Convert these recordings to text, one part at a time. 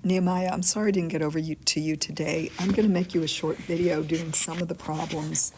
Nehemiah, I'm sorry I didn't get over to you today. I'm going to make you a short video doing some of the problems,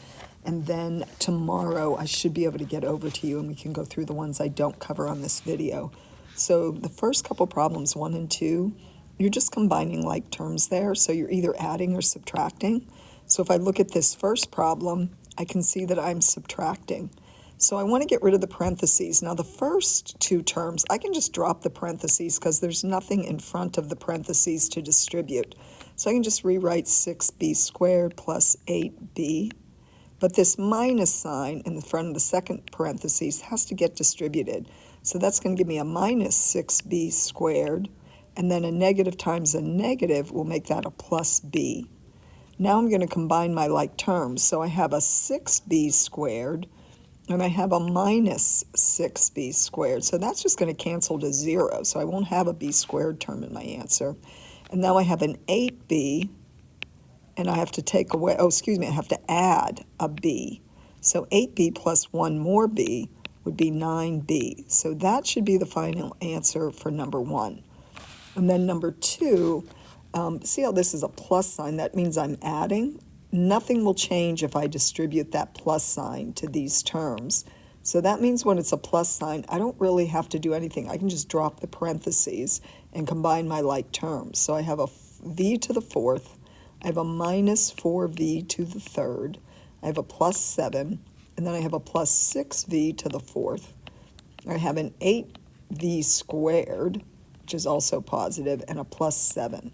and then tomorrow I should be able to get over to you and we can go through the ones I don't cover on this video. So the first couple problems, 1 and 2, you're just combining like terms there, so you're either adding or subtracting. So if I look at this first problem, I can see that I'm subtracting. So I want to get rid of the parentheses. Now the first two terms, I can just drop the parentheses because there's nothing in front of the parentheses to distribute. So I can just rewrite 6b squared plus 8b. But this minus sign in the front of the second parentheses has to get distributed. So that's going to give me a minus 6b squared, and then a negative times a negative will make that a plus b. Now I'm going to combine my like terms. So I have a 6b squared, and I have a minus 6b squared. So that's just going to cancel to 0. So I won't have a b squared term in my answer. And now I have an 8b, and I have to take away, I have to add a b. So 8b plus 1 more b would be 9b. So that should be the final answer for number 1. And then number 2, see how this is a plus sign? That means I'm adding. Nothing will change if I distribute that plus sign to these terms. So that means when it's a plus sign, I don't really have to do anything. I can just drop the parentheses and combine my like terms. So I have a v to the 4th, I have a minus 4v to the 3rd, I have a plus 7, and then I have a plus 6v to the 4th. I have an 8v squared, which is also positive, and a plus 7.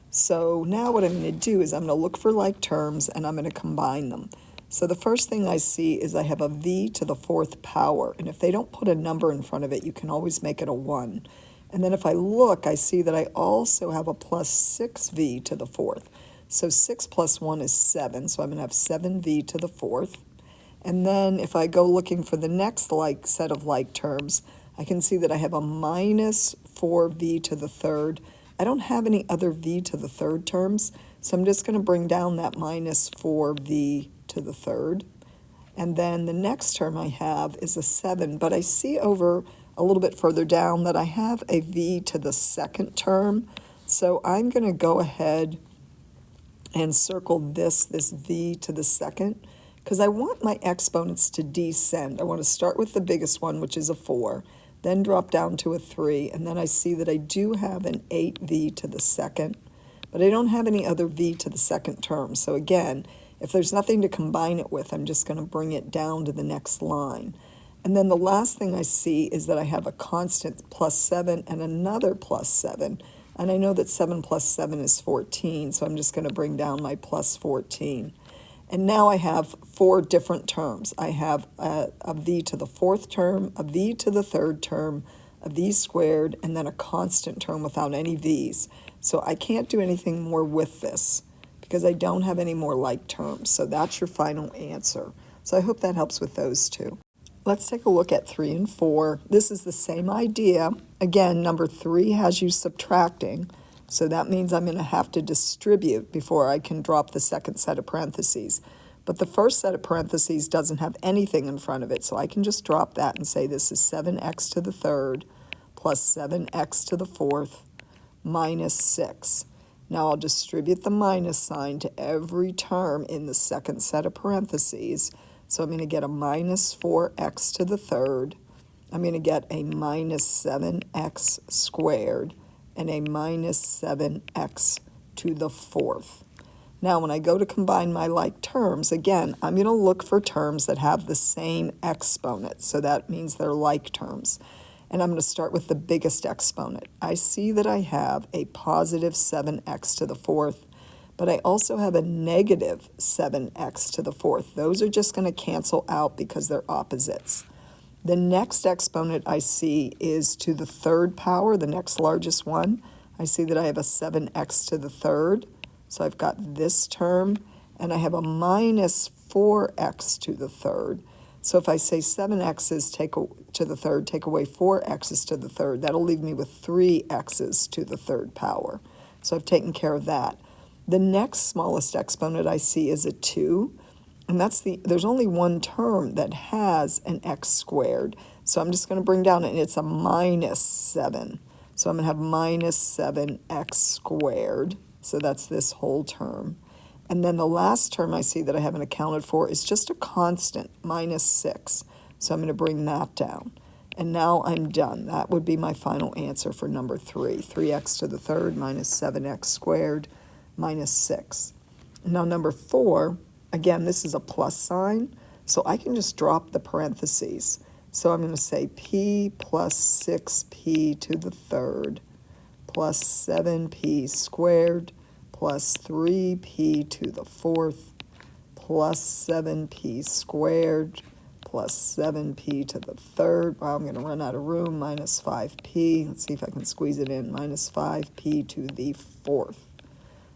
So now what I'm going to do is I'm going to look for like terms and I'm going to combine them. So the first thing I see is I have a v to the 4th power, and if they don't put a number in front of it, you can always make it a 1. And then if I look, I see that I also have a plus 6v to the 4th. So 6 plus 1 is 7, so I'm going to have 7v to the 4th. And then if I go looking for the next like set of like terms, I can see that I have a minus 4v to the 3rd. I don't have any other v to the 3rd terms, so I'm just going to bring down that minus 4v to the 3rd. And then the next term I have is a 7, but I see over a little bit further down that I have a v to the 2nd term. So I'm going to go ahead and circle this v to the 2nd, because I want my exponents to descend. I want to start with the biggest one, which is a 4. Then drop down to a 3, and then I see that I do have an 8v to the 2nd, but I don't have any other v to the 2nd term. So again, if there's nothing to combine it with, I'm just going to bring it down to the next line. And then the last thing I see is that I have a constant plus 7 and another plus 7, and I know that 7 plus 7 is 14, so I'm just going to bring down my plus 14. And now I have 4 different terms. I have a v to the 4th term, a v to the 3rd term, a v squared, and then a constant term without any v's. So I can't do anything more with this because I don't have any more like terms. So that's your final answer. So I hope that helps with those two. Let's take a look at 3 and 4. This is the same idea. Again, number 3 has you subtracting. So that means I'm going to have to distribute before I can drop the second set of parentheses. But the first set of parentheses doesn't have anything in front of it, so I can just drop that and say this is 7x to the 3rd plus 7x to the 4th minus 6. Now I'll distribute the minus sign to every term in the second set of parentheses. So I'm going to get a minus 4x to the 3rd. I'm going to get a minus 7x squared, and a minus 7x to the 4th. Now, when I go to combine my like terms, again, I'm going to look for terms that have the same exponent. So that means they're like terms. And I'm going to start with the biggest exponent. I see that I have a positive 7x to the 4th, but I also have a negative 7x to the 4th. Those are just going to cancel out because they're opposites. The next exponent I see is to the 3rd power, the next largest one. I see that I have a 7x to the 3rd. So I've got this term, and I have a minus 4x to the 3rd. So if I say 7x's to the 3rd, take away 4x's to the 3rd, that'll leave me with 3x's to the 3rd power. So I've taken care of that. The next smallest exponent I see is a 2. And there's only one term that has an x squared. So I'm just going to bring down, and it's a minus 7. So I'm going to have minus 7x squared. So that's this whole term. And then the last term I see that I haven't accounted for is just a constant, minus 6. So I'm going to bring that down. And now I'm done. That would be my final answer for number 3. 3x to the third minus 7x squared minus 6. Now number 4, again, this is a plus sign, so I can just drop the parentheses. So I'm going to say p plus 6p to the third plus 7p squared plus 3p to the fourth plus 7p squared plus 7p to the third. Wow, I'm going to run out of room. Minus 5p. Let's see if I can squeeze it in. Minus 5p to the fourth.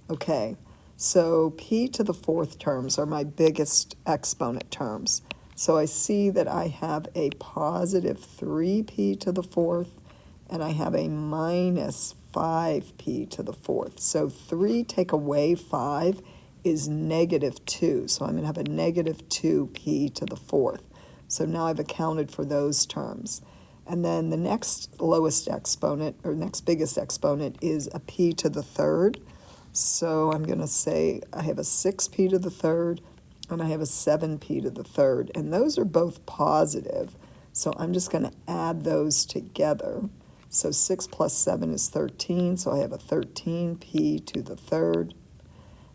Okay, so p to the fourth terms are my biggest exponent terms. So I see that I have a positive 3p to the fourth, and I have a minus 5p to the fourth. So 3 take away 5 is negative 2. So I'm going to have a negative 2p to the fourth. So now I've accounted for those terms. And then the next lowest exponent, or next biggest exponent, is a p to the third. So I'm going to say I have a 6p to the third, and I have a 7p to the third. And those are both positive. So I'm just going to add those together. So 6 plus 7 is 13, so I have a 13p to the third.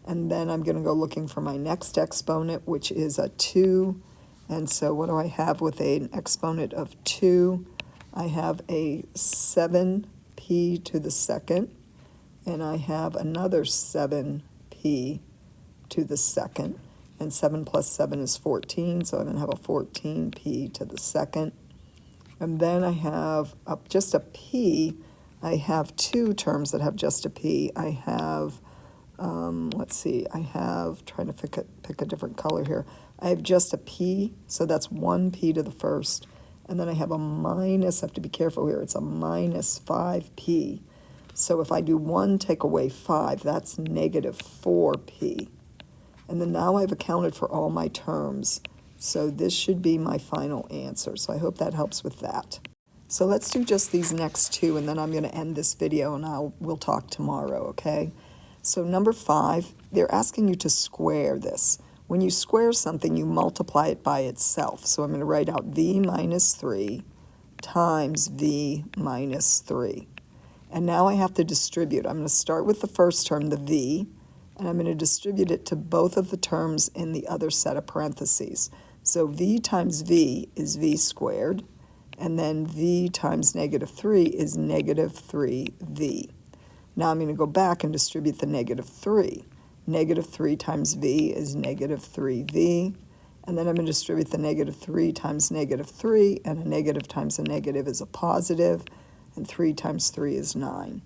And then I'm going to go looking for my next exponent, which is a 2. And so what do I have with an exponent of 2? I have a 7p to the second, and I have another 7p to the second. And 7 plus 7 is 14, so I'm going to have a 14p to the second. And then I have just a p. I have 2 terms that have just a p. I have, let's see, I have, trying to pick a different color here. I have just a p, so that's 1p to the first. And then I have a minus, I have to be careful here, it's a minus 5p. So if I do 1 take away 5, that's negative 4p. And then now I've accounted for all my terms. So this should be my final answer. So I hope that helps with that. So let's do just these next 2, and then I'm going to end this video, and we'll talk tomorrow, okay? So number 5, they're asking you to square this. When you square something, you multiply it by itself. So I'm going to write out v minus 3 times v minus 3. And now I have to distribute. I'm going to start with the first term, the v, and I'm going to distribute it to both of the terms in the other set of parentheses. So v times v is v squared, and then v times negative 3 is negative 3v. Now I'm going to go back and distribute the negative 3. Negative 3 times v is negative 3v, and then I'm going to distribute the negative 3 times negative 3, and a negative times a negative is a positive, and 3 times 3 is 9.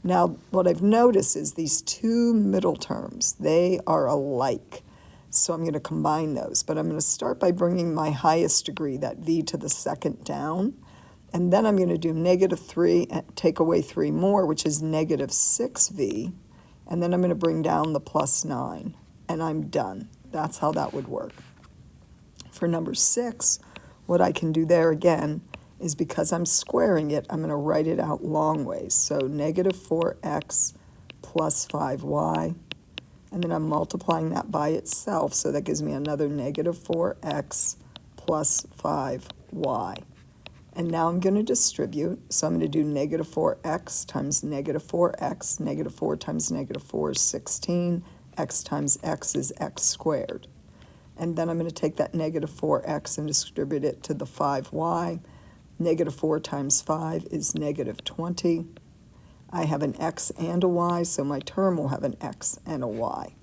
Now, what I've noticed is these 2 middle terms, they are alike. So I'm going to combine those. But I'm going to start by bringing my highest degree, that v to the second, down. And then I'm going to do negative 3 and take away 3 more, which is negative 6v. And then I'm going to bring down the plus 9. And I'm done. That's how that would work. For number 6, what I can do there again is, because I'm squaring it, I'm going to write it out long ways. So negative 4x plus 5y, and then I'm multiplying that by itself, so that gives me another negative 4x plus 5y. And now I'm going to distribute, so I'm going to do negative 4x times negative 4x, negative 4 times negative 4 is 16, x times x is x squared. And then I'm going to take that negative 4x and distribute it to the 5y. Negative 4 times 5 is negative 20. I have an x and a y, so my term will have an x and a y.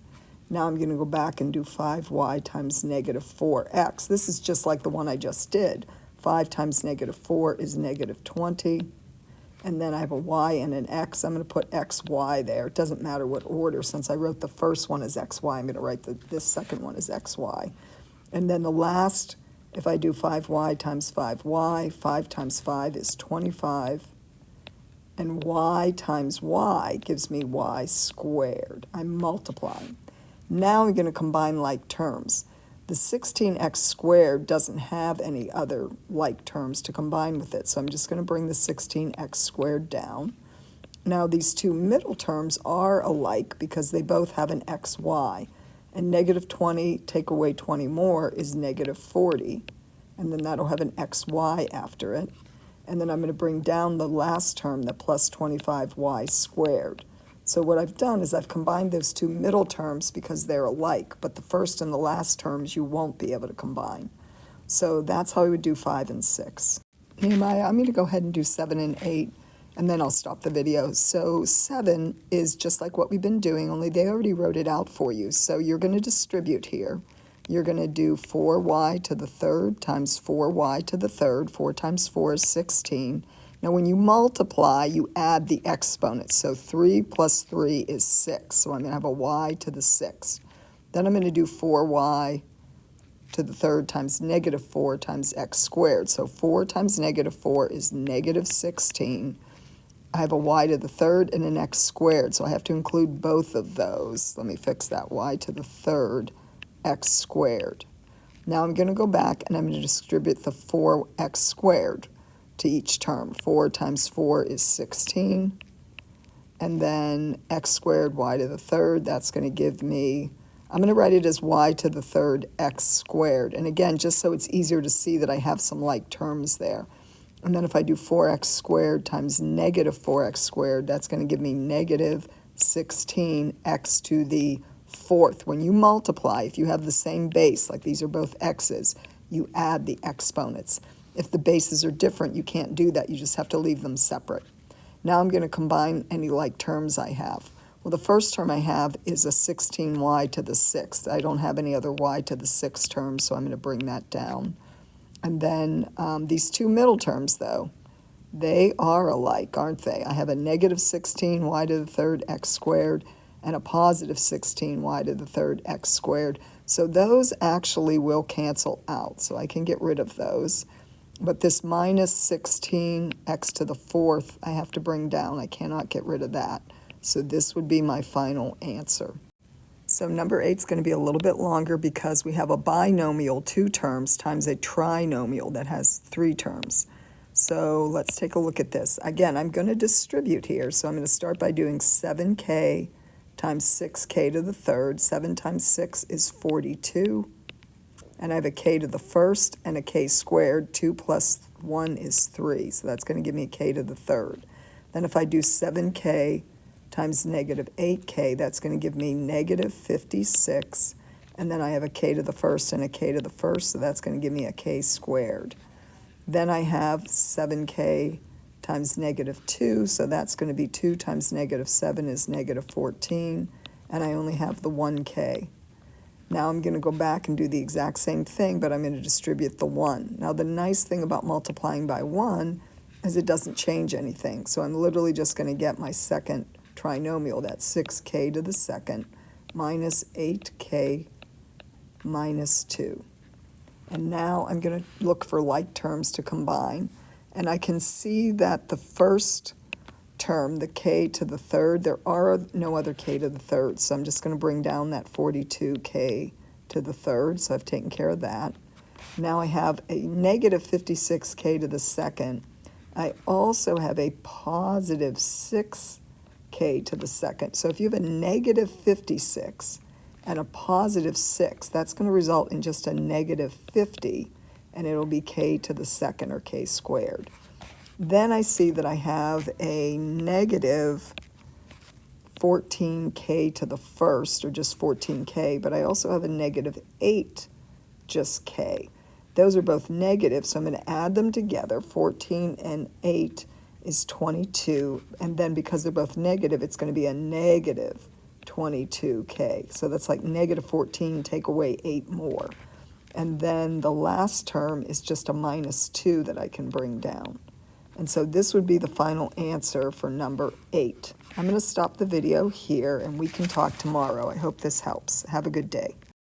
Now I'm going to go back and do 5y times negative 4x. This is just like the one I just did. 5 times negative 4 is negative 20. And then I have a y and an x. I'm going to put xy there. It doesn't matter what order. Since I wrote the first one as xy, I'm going to write this second one as xy. And then the last, if I do 5y times 5y, 5 times 5 is 25. And y times y gives me y squared. I'm multiplying. Now I'm going to combine like terms. The 16x squared doesn't have any other like terms to combine with it, so I'm just going to bring the 16x squared down. Now these two middle terms are alike because they both have an xy, and negative 20 take away 20 more is negative 40, and then that'll have an xy after it. And then I'm going to bring down the last term, the plus 25y squared. So what I've done is I've combined those two middle terms because they're alike, but the first and the last terms you won't be able to combine. So that's how we would do 5 and 6. Nehemiah, I'm going to go ahead and do 7 and 8, and then I'll stop the video. So 7 is just like what we've been doing, only they already wrote it out for you. So you're going to distribute here. You're going to do 4y to the third times 4y to the third. 4 times 4 is 16. Now when you multiply, you add the exponents. So 3 plus 3 is 6. So I'm going to have a y to the 6. Then I'm going to do 4y to the third times negative 4 times x squared. So 4 times negative 4 is negative 16. I have a y to the third and an x squared. So I have to include both of those. Let me fix that, y to the third x squared. Now I'm going to go back and I'm going to distribute the 4x squared to each term. 4 times 4 is 16, and then x squared y to the third, that's going to give me, I'm going to write it as y to the third x squared, and again, just so it's easier to see that I have some like terms there. And then if I do 4x squared times negative 4x squared, that's going to give me negative 16x to the fourth. When you multiply, if you have the same base, like these are both x's, you add the exponents. If the bases are different, you can't do that. You just have to leave them separate. Now I'm going to combine any like terms I have. Well, the first term I have is a 16y to the 6th. I don't have any other y to the 6th term, so I'm going to bring that down. And then these two middle terms, though, they are alike, aren't they? I have a negative 16y to the third x squared and a positive 16y to the third x squared. So those actually will cancel out, so I can get rid of those. But this minus 16x to the fourth, I have to bring down. I cannot get rid of that. So this would be my final answer. So number 8 is going to be a little bit longer because we have a binomial, 2 terms, times a trinomial that has 3 terms. So let's take a look at this. Again, I'm going to distribute here. So I'm going to start by doing 7k times 6k to the third. 7 times 6 is 42. And I have a k to the first and a k squared. 2 plus 1 is 3. So that's going to give me a k to the third. Then if I do 7k times negative 8k, that's going to give me negative 56. And then I have a k to the first and a k to the first, so that's going to give me a k squared. Then I have 7k times negative 2, so that's going to be 2 times negative 7 is negative 14. And I only have the 1k. Now I'm going to go back and do the exact same thing, but I'm going to distribute the 1. Now the nice thing about multiplying by 1 is it doesn't change anything. So I'm literally just going to get my second trinomial. That's 6k to the second minus 8k minus 2. And now I'm going to look for like terms to combine. And I can see that the first term, the k to the third, there are no other k to the third, so I'm just going to bring down that 42k to the third, so I've taken care of that. Now I have a negative 56k to the second. I also have a positive 6k to the second. So if you have a negative 56 and a positive 6, that's going to result in just a negative 50, and it'll be k to the second, or k squared. Then I see that I have a negative 14k to the first, or just 14k, but I also have a negative 8, just k. Those are both negative, so I'm going to add them together. 14 and 8 is 22, and then because they're both negative, it's going to be a negative 22k. So that's like negative 14, take away 8 more. And then the last term is just a minus 2 that I can bring down. And so this would be the final answer for number 8. I'm going to stop the video here, and we can talk tomorrow. I hope this helps. Have a good day.